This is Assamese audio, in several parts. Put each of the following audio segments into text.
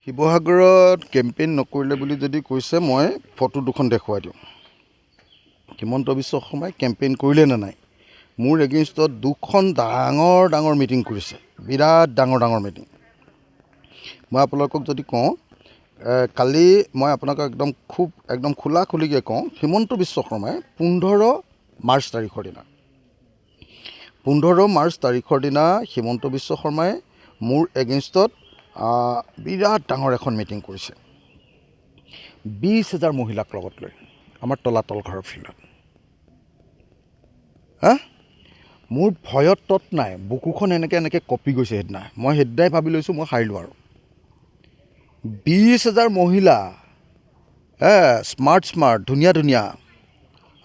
শিৱসাগৰত কেম্পেইন নকৰিলে বুলি যদি কৈছে মই ফটো দুখন দেখুৱাই দিওঁ। হিমন্ত বিশ্ব শৰ্মাই কেম্পেইন কৰিলে নে নাই? মোৰ এগেইনষ্টত দুখন ডাঙৰ ডাঙৰ মিটিং কৰিছে, বিৰাট ডাঙৰ ডাঙৰ মিটিং। মই আপোনালোকক যদি কওঁ, কালি মই আপোনালোকক একদম খোলাখুলিকৈ কওঁ, হিমন্ত বিশ্ব শৰ্মাই 15 মাৰ্চ তাৰিখৰ দিনা হিমন্ত বিশ্ব শৰ্মাই মোৰ এগেইনষ্টত বিৰাট ডাঙৰ এখন মিটিং কৰিছে, 20,000 মহিলাক লগত লৈ আমাৰ তলাতল ঘৰৰ ফিল্ডত। মোৰ ভয়ত তত নাই, বুকুখন এনেকৈ কঁপি গৈছে সেইদিনা। মই সেইদিনাই ভাবি লৈছোঁ মই হাৰিলোঁ আৰু। 20,000 মহিলা, স্মাৰ্ট ধুনীয়া ধুনীয়া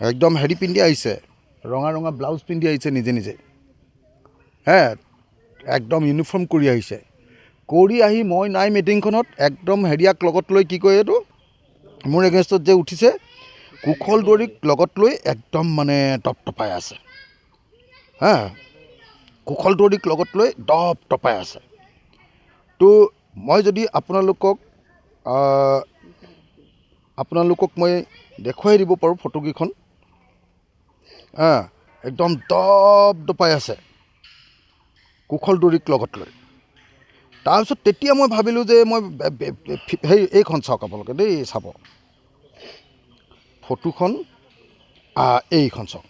একদম হেৰি পিন্ধি আহিছে, ৰঙা ৰঙা ব্লাউজ পিন্ধি আহিছে, নিজে একদম ইউনিফৰ্ম কৰি আহিছে। কৰি আহি মই নাই মিটিংখনত, একদম হেৰিয়াক লগত লৈ, কি কয় এইটো, মোৰ এগেইনষ্টত যে উঠিছে, কুশল দুৱাৰীক লগত লৈ একদম মানে টপটপাই আছে। কুশল দুৱাৰীক লগত লৈ টপটপাই আছে। তো মই যদি আপোনালোকক মই দেখুৱাই দিব পাৰোঁ ফটোকেইখন, একদম টপটপাই আছে কুশল দুৱাৰীক লগত লৈ। তাৰপিছত তেতিয়া মই ভাবিলোঁ যে মই এইখন চাওক আপোনালোকে দেই, চাব ফটোখন, এইখন চাওক,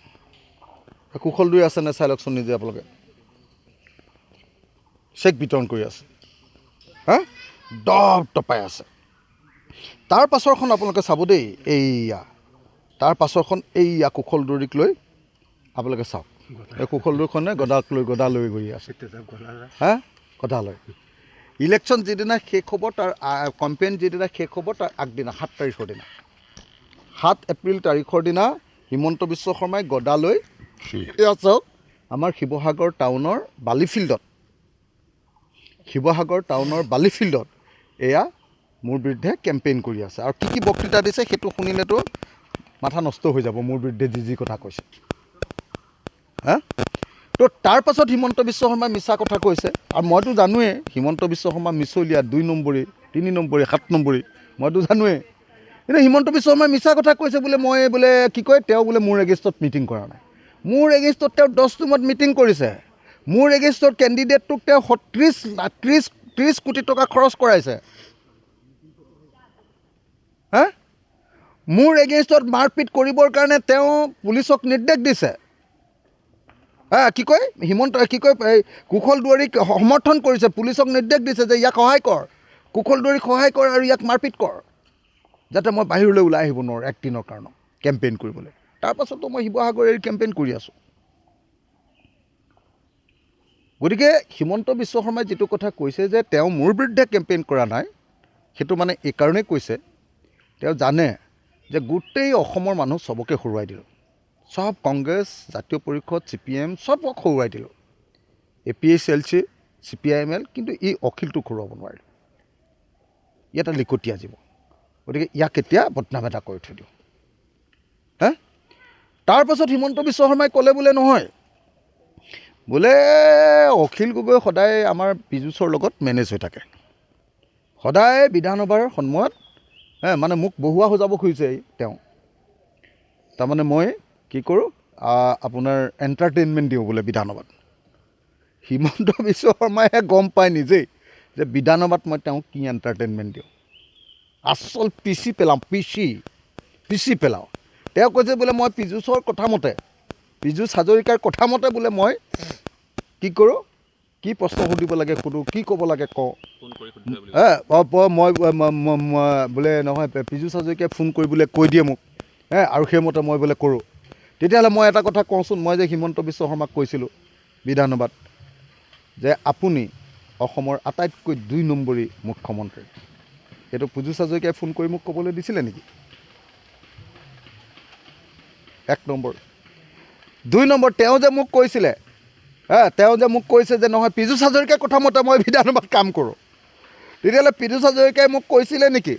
কুশল দুৱাৰী আছে নে চাই লওকচোন নিজে আপোনালোকে। চেক বিতৰণ কৰি আছে, টপটপাই আছে। তাৰ পাছৰখন আপোনালোকে চাব দেই, তাৰ পাছৰখন কুশল দুৱাৰীক লৈ আপোনালোকে চাওক। এই কুশল দুৱাৰীখনে গদা লৈ গৈ আছে, গদা লৈ। ইলেকশ্যন যিদিনা শেষ হ'ব, তাৰ কেম্পেইন যিদিনা শেষ হ'ব, তাৰ আগদিনা 7 তাৰিখৰ দিনা, 7 এপ্ৰিল তাৰিখৰ দিনা হিমন্ত বিশ্ব শৰ্মাই গদা লৈ, এয়া চাওক, আমাৰ শিৱসাগৰ টাউনৰ বালি ফিল্ডত এয়া মোৰ বিৰুদ্ধে কেম্পেইন কৰি আছে। আৰু কি বক্তৃতা দিছে সেইটো শুনিলেতো মাথা নষ্ট হৈ যাব, মোৰ বিৰুদ্ধে যি কথা কৈছে। তো তাৰ পাছত হিমন্ত বিশ্ব শৰ্মাই মিছা কথা কৈছে। আৰু মইতো জানোৱেই হিমন্ত বিশ্ব শৰ্মা মিছলীয়া, 2 নম্বৰী, 3 নম্বৰী, 7 নম্বৰী, মইতো জানোৱেই। কিন্তু হিমন্ত বিশ্ব শৰ্মাই মিছা কথা কৈছে বোলে, মই বোলে কি কয়, তেওঁ বোলে মোৰ এগেইনষ্টত মিটিং কৰা নাই। মোৰ এগেইনষ্টত তেওঁ 10 ৰুমত মিটিং কৰিছে। মোৰ এগেইনষ্টত কেণ্ডিডেটটোক তেওঁ 30 কোটি টকা খৰচ কৰাইছে। মোৰ এগেইনষ্টত মাৰপিট কৰিবৰ কাৰণে তেওঁ পুলিচক নিৰ্দেশ দিছে। কুশল দুৱাৰীক সমৰ্থন কৰিছে, পুলিচক নিৰ্দেশ দিছে যে ইয়াক সহায় কৰ, কুশল দুৱাৰীক সহায় কৰ আৰু ইয়াক মাৰপিট কৰ, যাতে মই বাহিৰলৈ ওলাই আহিব নোৱাৰোঁ 1 দিনৰ কাৰণে কেম্পেইন কৰিবলৈ। তাৰপাছতো মই শিৱসাগৰ এৰি কেম্পেইন কৰি আছোঁ। গতিকে হিমন্ত বিশ্ব শৰ্মাই যিটো কথা কৈছে যে তেওঁ মোৰ বিৰুদ্ধে কেম্পেইন কৰা নাই, সেইটো মানে এইকাৰণেই কৈছে, তেওঁ জানে যে গোটেই অসমৰ মানুহ চবকে হৰুৱাই দিলোঁ, চব কংগ্ৰেছ, জাতীয় পৰিষদ, CPM চবক হৰুৱাই দিলোঁ, APSLC, CPIML, কিন্তু ই অখিলটোক হৰুৱাব নোৱাৰিলোঁ। ই এটা লিকটীয়া জীৱ, গতিকে ইয়াক এতিয়া বদনাম এটা কৰি থৈ দিওঁ। তাৰপাছত হিমন্ত বিশ্ব শৰ্মাই ক'লে বোলে নহয়, বোলে অখিল গগৈ সদায় আমাৰ পীযুষৰ লগত মেনেজ হৈ থাকে, সদায় বিধানসভাৰ সময়ত মানে মোক বহুৱা সজাব খুজিছে তেওঁ। তাৰমানে মই কি কৰোঁ, আপোনাৰ এণ্টাৰটেইনমেণ্ট দিওঁ বোলে বিধানসভাত। হিমন্ত বিশ্ব শৰ্মাইহে গম পায় নিজেই যে বিধানসভাত মই তেওঁক কি এণ্টাৰটেইনমেণ্ট দিওঁ। আচল পিচি পেলাওঁ। তেওঁ কৈছে বোলে মই পীযুষৰ কথা মতে, পীযুষ হাজৰিকাৰ কথা মতে বোলে মই কি কৰোঁ, কি প্ৰশ্ন সুধিব লাগে সুধোঁ, কি ক'ব লাগে কওঁ। মই বোলে নহয়, পীযুষ হাজৰিকাই ফোন কৰি বোলে কৈ দিয়ে মোক, আৰু সেইমতে মই বোলে কৰোঁ। তেতিয়াহ'লে মই এটা কথা কওঁচোন, মই যে হিমন্ত বিশ্ব শৰ্মাক কৈছিলোঁ বিধানসভাত যে আপুনি অসমৰ আটাইতকৈ 2 নম্বৰী মুখ্যমন্ত্ৰী, সেইটো পীযুষ হাজৰিকাই ফোন কৰি মোক ক'বলৈ দিছিলে নেকি? 1 নম্বৰ। 2 নম্বৰ, তেওঁ যে মোক কৈছিলে, তেওঁ যে মোক কৈছে যে নহয় পীযুষ হাজৰিকাৰ কথা মতে মই বিধানসভাত কাম কৰোঁ, তেতিয়াহ'লে পীযুষ হাজৰিকাই মোক কৈছিলে নেকি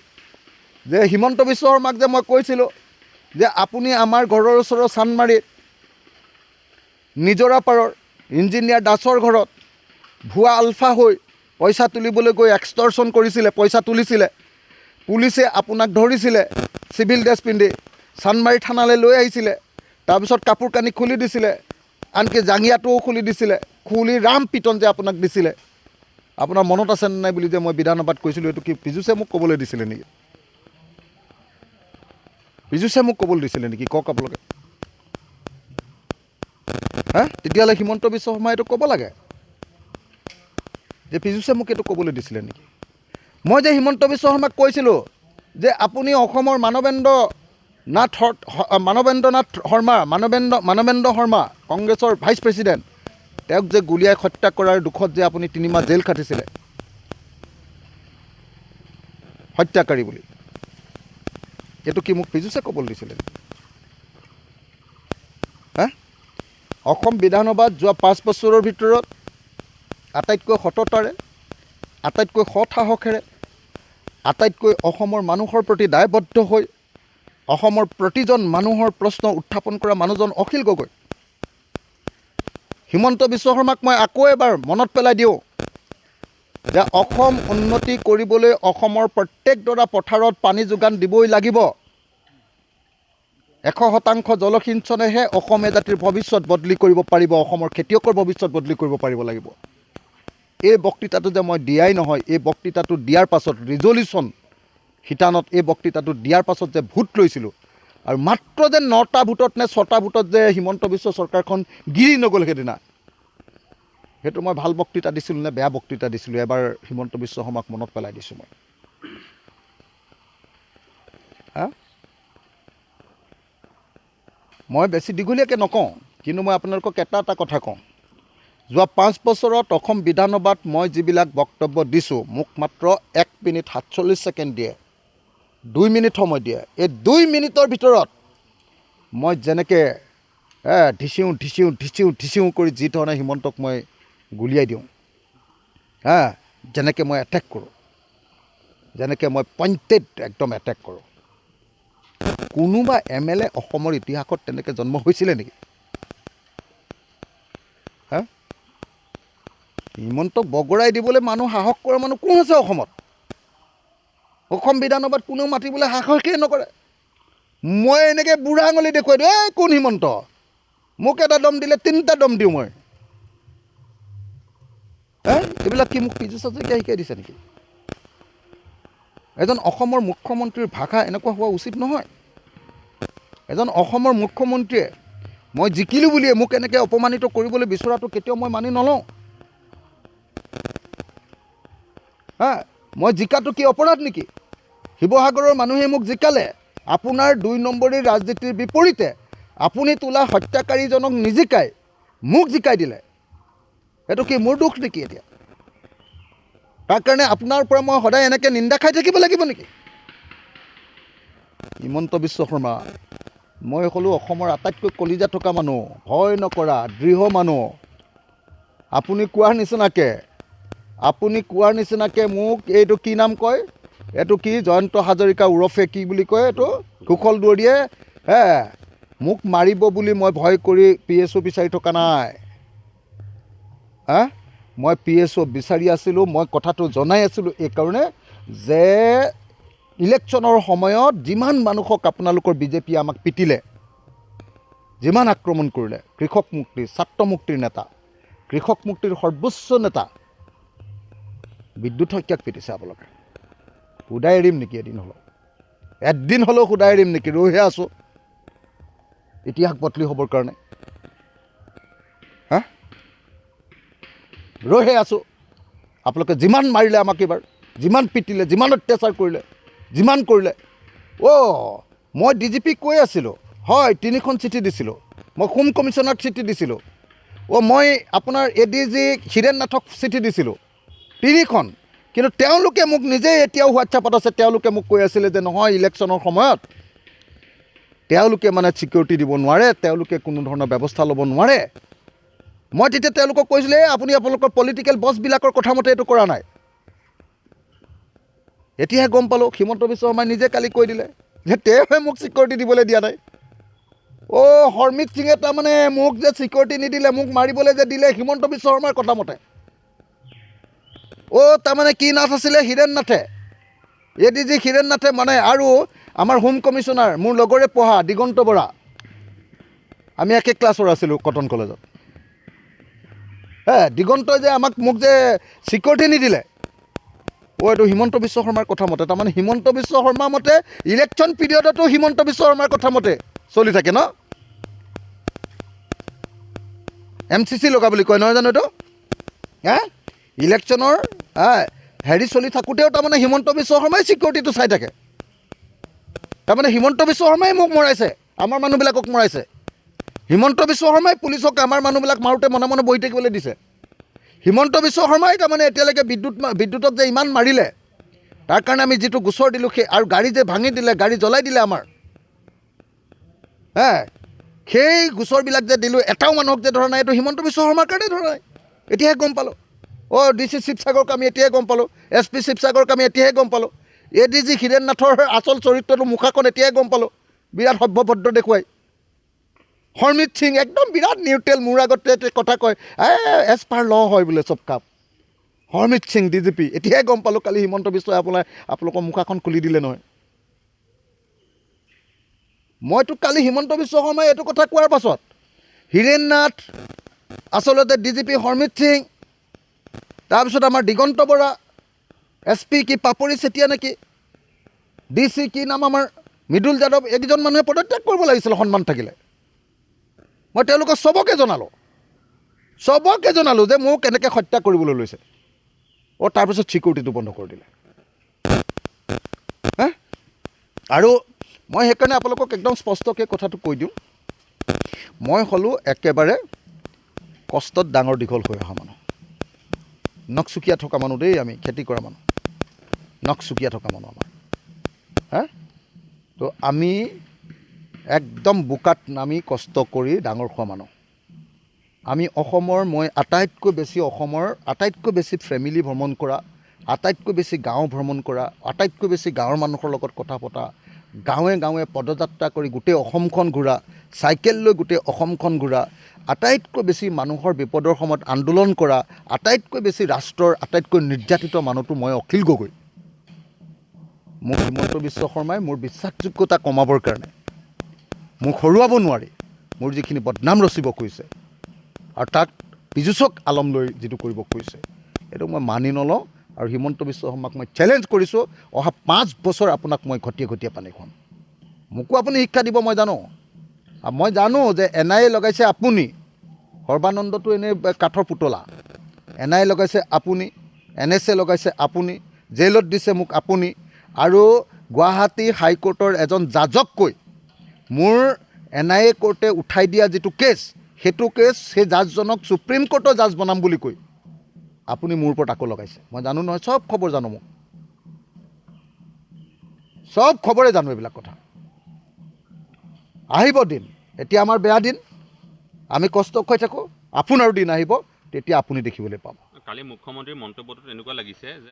যে হিমন্ত বিশ্ব শৰ্মাক যে মই কৈছিলোঁ যে আপুনি আমাৰ ঘৰৰ ওচৰৰ চান্দমাৰীত নিজৰা পাৰৰ ইঞ্জিনিয়াৰ দাসৰ ঘৰত ভুৱা আলফা হৈ পইচা তুলিবলৈ গৈ এক্সটৰ্চন কৰিছিলে, পইচা তুলিছিলে, পুলিচে আপোনাক ধৰিছিলে চিভিল ড্ৰেছ পিন্ধি, চানমাৰী থানালৈ লৈ আহিছিলে, তাৰপিছত কাপোৰ কানি খুলি দিছিলে, আনকি জাঙিয়াটোও খুলি দিছিলে, খুলি ৰাম পিটন যে আপোনাক দিছিলে। আপোনাৰ মনত আছে নাই বুলি যে মই বিধানসভাত কৈছিলোঁ, এইটো কি পীযুষে মোক ক'বলৈ দিছিলে নেকি? পীযুষে মোক ক'বলৈ দিছিলে নেকি? কওক আপোনালোকে। তেতিয়াহ'লে হিমন্ত বিশ্ব শৰ্মাই এইটো ক'ব লাগে যে পীযুষে মোক এইটো ক'বলৈ দিছিলে নেকি? মই যে হিমন্ত বিশ্ব শৰ্মাক কৈছিলোঁ যে আপুনি অসমৰ মানৱেন্দ্ৰ শৰ্মা কংগ্ৰেছৰ ভাইচ প্ৰেছিডেণ্ট, তেওঁক যে গুলীয়াই হত্যা কৰাৰ দুখত যে আপুনি 3 মাহ জেল খাটিছিলে হত্যাকাৰী বুলি, এইটো কি মোক পীযুষে ক'বলৈ দিছিলে? অসম বিধানসভাত যোৱা 5 বছৰৰ ভিতৰত আটাইতকৈ সততাৰে, আটাইতকৈ সৎ সাহসেৰে, আটাইতকৈ অসমৰ মানুহৰ প্ৰতি দায়বদ্ধ হৈ অসমৰ প্ৰতিজন মানুহৰ প্ৰশ্ন উত্থাপন কৰা মানুহজন অখিল গগৈ। হিমন্ত বিশ্ব শৰ্মাক মই আকৌ এবাৰ মনত পেলাই দিওঁ যে অসম উন্নতি কৰিবলৈ অসমৰ প্ৰত্যেকডৰা পথাৰত পানী যোগান দিবই লাগিব। 100% জলসিঞ্চনেহে অসম এজাতিৰ ভৱিষ্যত বদলি কৰিব পাৰিব, অসমৰ খেতিয়কৰ ভৱিষ্যত বদলি কৰিব পাৰিব লাগিব। এই বক্তৃতাটো যে মই দিয়াই নহয়, এই বক্তৃতাটো দিয়াৰ পাছত ৰিজলিউশ্যন শিতানত এই বক্তৃতাটো দিয়াৰ পাছত যে ভোট লৈছিলোঁ, আৰু মাত্ৰ যে 9টা ভোটত নে 6টা ভোটত যে হিমন্ত বিশ্ব চৰকাৰখন গিৰি নগ'ল সেইদিনা, সেইটো মই ভাল বক্তৃতা দিছিলোঁ নে বেয়া বক্তৃতা দিছিলোঁ? এবাৰ হিমন্ত বিশ্ব শৰ্মাক মনত পেলাই দিছোঁ মই। মই বেছি দীঘলীয়াকৈ নকওঁ, কিন্তু মই আপোনালোকক এটা কথা কওঁ। যোৱা 5 বছৰত অসম বিধানসভাত মই যিবিলাক বক্তব্য দিছোঁ, মোক মাত্ৰ 1 মিনিট 47 ছেকেণ্ড দিয়ে, 2 মিনিট সময় দিয়ে। এই 2 মিনিটৰ ভিতৰত মই যেনেকৈ ঢিচিউ কৰি যি ধৰণে হিমন্তক মই গুলিয়াই দিওঁ, যেনেকৈ মই এটেক কৰোঁ, যেনেকৈ মই পইণ্টেড একদম এটেক কৰোঁ, কোনোবা MLA অসমৰ ইতিহাসত তেনেকৈ জন্ম হৈছিলে নেকি? হিমন্তক বগৰাই দিবলৈ মানুহ সাহস কৰা মানুহ কোন আছে অসমত? অসম বিধানসভাত কোনেও মাতিবলৈ সাহসেই নকৰে। মই এনেকৈ বুঢ়া আঙুলি দেখুৱাই দিওঁ, এই কোন হিমন্ত? মোক এটা দম দিলে 3টা দম দিওঁ মই। এইবিলাক কি মোক পীযুষ হাজৰিকাই শিকাই দিছে নেকি? এজন অসমৰ মুখ্যমন্ত্ৰীৰ ভাষা এনেকুৱা হোৱা উচিত নহয়। এজন অসমৰ মুখ্যমন্ত্ৰীয়ে মই জিকিলোঁ বুলিয়ে মোক এনেকৈ অপমানিত কৰিবলৈ বিচৰাটো কেতিয়াও মই মানি নলওঁ। মই জিকাটো কি অপৰাধ নেকি? শিৱসাগৰৰ মানুহে মোক জিকালে, আপোনাৰ 2 নম্বৰী ৰাজনীতিৰ বিপৰীতে আপুনি তোলা হত্যাকাৰীজনক নিজিকাই মোক জিকাই দিলে, এইটো কি মোৰ দুখ নেকি? এতিয়া তাৰ কাৰণে আপোনাৰ পৰা মই সদায় এনেকৈ নিন্দা খাই থাকিব লাগিব নেকি? হিমন্ত বিশ্ব শৰ্মা, মই হ'লোঁ অসমৰ আটাইতকৈ কলিজা থকা মানুহ, ভয় নকৰা দৃঢ় মানুহ। আপুনি কোৱাৰ নিচিনাকৈ মোক এইটো কি নাম কয়, এইটো কি জয়ন্ত হাজৰিকা ওৰফে কি বুলি কয়, এইটো কুশল দুৱৰীয়ে মোক মাৰিব বুলি মই ভয় কৰি PSO বিচাৰি থকা নাই। মই PSO বিচাৰি আছিলোঁ, মই কথাটো জনাই আছিলোঁ এইকাৰণে যে ইলেকশ্যনৰ সময়ত যিমান মানুহক আপোনালোকৰ বিজেপিয়ে আমাক পিটিলে, যিমান আক্ৰমণ কৰিলে, কৃষক মুক্তিৰ, ছাত্ৰ মুক্তিৰ নেতা, কৃষক মুক্তিৰ সৰ্বোচ্চ নেতা বিদ্যুৎ শইকীয়াক পিটিছে আপোনালোকে। সুদাই এৰিম নেকি? এদিন হ'লেও সুদাই এৰিম নেকি? ৰৈহে আছোঁ ইতিহাস বদলি হ'বৰ কাৰণে। ৰৈহে আছোঁ। আপোনালোকে যিমান মাৰিলে আমাক, এইবাৰ যিমান পিটিলে, যিমান অত্যাচাৰ কৰিলে, যিমান কৰিলে, মই DGPক কৈ আছিলোঁ, হয় 3খন চিঠি দিছিলোঁ, মই হোম কমিশ্যনাৰক চিঠি দিছিলোঁ, মই আপোনাৰ ADG হিৰেণ নাথক চিঠি দিছিলোঁ, 3খন। কিন্তু তেওঁলোকে মোক নিজেই এতিয়াও হোৱাটছআপত আছে, তেওঁলোকে মোক কৈ আছিলে যে নহয়, ইলেকশ্যনৰ সময়ত তেওঁলোকে মানে ছিকিউৰিটি দিব নোৱাৰে, তেওঁলোকে কোনো ধৰণৰ ব্যৱস্থা ল'ব নোৱাৰে। মই তেতিয়া তেওঁলোকক কৈছিলোঁ, আপুনি আপোনালোকৰ পলিটিকেল বছবিলাকৰ কথা মতে এইটো কৰা নাই। এতিয়াহে গম পালোঁ, হিমন্ত বিশ্ব শৰ্মাই নিজে কালি কৈ দিলে যে তেওঁহে মোক ছিকিউৰিটি দিবলৈ দিয়া নাই। হৰমিত সিঙে তাৰমানে মোক যে ছিকিউৰিটি নিদিলে, মোক মাৰিবলৈ যে দিলে হিমন্ত বিশ্ব শৰ্মাৰ কথা মতে। তাৰমানে কি নাথ আছিলে, হীৰেণ নাথে, ADG হীৰেণ নাথে মানে, আৰু আমাৰ হোম কমিশ্যনাৰ মোৰ লগৰে পঢ়া দিগন্ত বৰা, আমি একে ক্লাছৰ আছিলোঁ কটন কলেজত। দিগন্তই যে মোক যে চিকিউৰিটি নিদিলে, এইটো হিমন্ত বিশ্ব শৰ্মাৰ কথা মতে। তাৰমানে হিমন্ত বিশ্ব শৰ্মাৰ মতে ইলেকশ্যন পিৰিয়ডতো হিমন্ত বিশ্ব শৰ্মাৰ কথা মতে চলি থাকে ন। MCC লগা বুলি কয় নহয় জানো এইটো? ইলেকশ্যনৰ হেৰি চলি থাকোঁতেও তাৰমানে হিমন্ত বিশ্ব শৰ্মাই চিকিউৰিটিটো চাই থাকে। তাৰমানে হিমন্ত বিশ্ব শৰ্মাই মোক মৰাইছে, আমাৰ মানুহবিলাকক মৰাইছে। হিমন্ত বিশ্ব শৰ্মাই পুলিচক আমাৰ মানুহবিলাক মাৰোঁতে মনে মনে বহি থাকিবলৈ দিছে। হিমন্ত বিশ্ব শৰ্মাই তাৰমানে এতিয়ালৈকে বিদ্যুতক যে ইমান মাৰিলে, তাৰ কাৰণে আমি যিটো গোচৰ দিলোঁ, আৰু গাড়ী যে ভাঙি দিলে, গাড়ী জ্বলাই দিলে আমাৰ, সেই গোচৰবিলাক যে দিলোঁ, এটাও মানুহক যে ধৰা নাই, এইটো হিমন্ত বিশ্ব শৰ্মাৰ কাৰণে ধৰা নাই। এতিয়াহে গম পালোঁ। DC শিৱসাগৰক আমি এতিয়াহে গম পালোঁ, SP শিৱসাগৰক আমি এতিয়াহে গম পালোঁ, ADG হীৰেণ নাথৰ আচল চৰিত্ৰটো মুখাখন এতিয়াহে গম পালোঁ, বিৰাট সভ্যভদ্ৰ দেখুৱাই। হৰমিত সিং একদম বিৰাট নিউট্ৰেল, মোৰ আগতে কথা কয়, এজ পাৰ ল হয় বোলে চব কাম। হৰমিত সিং DGP, এতিয়াহে গম পালোঁ কালি হিমন্ত বিশ্বই আপোনালোকৰ মুখাখন খুলি দিলে নহয়। মইতো কালি হিমন্ত বিশ্ব শৰ্মাই এইটো কথা কোৱাৰ পাছত হীৰেণ নাথ, আচলতে DGP হৰমিত সিং, তাৰপিছত আমাৰ দিগন্ত বৰা, SP কি পাপৰি চেতিয়া নেকি, DC কি নাম আমাৰ মৃদুল যাদৱ, এইকেইজন মানুহে পদত্যাগ কৰিব লাগিছিল সন্মান থাকিলে। মই তেওঁলোকক চবকে জনালোঁ যে মোক কেনেকৈ হত্যা কৰিবলৈ লৈছে। তাৰপিছত চিকিউৰিটিটো বন্ধ কৰি দিলে। আৰু মই সেইকাৰণে আপোনালোকক একদম স্পষ্টকৈ কথাটো কৈ দিওঁ, মই হ'লোঁ একেবাৰে কষ্টত ডাঙৰ দীঘল হৈ অহা মানুহ, নখচুকীয়া থকা মানুহ দেই, আমি খেতি কৰা মানুহ, নখচুকীয়া থকা মানুহ আমাৰ। তো আমি একদম বোকাত নামি কষ্ট কৰি ডাঙৰ হোৱা মানুহ। আমি অসমৰ, মই আটাইতকৈ বেছি ফেমিলি ভ্ৰমণ কৰা, আটাইতকৈ বেছি গাঁও ভ্ৰমণ কৰা, আটাইতকৈ বেছি গাঁৱৰ মানুহৰ লগত কথা পতা, গাঁৱে গাঁৱে পদযাত্ৰা কৰি গোটেই অসমখন ঘূৰা, চাইকেল লৈ গোটেই অসমখন ঘূৰা, আটাইতকৈ বেছি মানুহৰ বিপদৰ সময়ত আন্দোলন কৰা, আটাইতকৈ বেছি ৰাষ্ট্ৰৰ আটাইতকৈ নিৰ্যাতিত মানুহটো মই অখিল গগৈ। মোক হিমন্ত বিশ্ব শৰ্মাই মোৰ বিশ্বাসযোগ্যতা কমাবৰ কাৰণে, মোক হৰুৱাব নোৱাৰি মোৰ যিখিনি বদনাম ৰচিব খুজিছে, আৰু তাক পীযুষক আলম লৈ যিটো কৰিব খুজিছে, এইটো মই মানি নলওঁ। আৰু হিমন্ত বিশ্ব শৰ্মাক মই চেলেঞ্জ কৰিছোঁ, অহা 5 বছৰ আপোনাক মই ঘটিয়ে ঘটিয়ে পানী খুৱাম। মোকো আপুনি শিক্ষা দিব, মই জানো যে NIA লগাইছে আপুনি, সৰ্বানন্দটো এনেই কাঠৰ পুতলা, NIA লগাইছে আপুনি, NSA লগাইছে আপুনি, জেলত দিছে মোক আপুনি, আৰু গুৱাহাটী হাইকোৰ্টৰ এজন জাজক মোৰ NIA কোৰ্টে উঠাই দিয়া যিটো কেছ, সেইটো কেছ সেই জাজজনক সুপ্ৰিম কোৰ্টৰ জাজ বনাম বুলি কৈ আপুনি মোৰ ওপৰত আকৌ লগাইছে। মই জানো নহয়, চব খবৰ জানো, মোক চব খবৰে জানো এইবিলাক কথা। আহিব দিন, এতিয়া আমাৰ বেয়া দিন, আমি কষ্ট হৈ থাকোঁ, আপোনাৰো দিন আহিব, তেতিয়া আপুনি দেখিবলৈ পাব। কালি মুখ্যমন্ত্ৰীৰ মন্তব্যটোত এনেকুৱা লাগিছে যে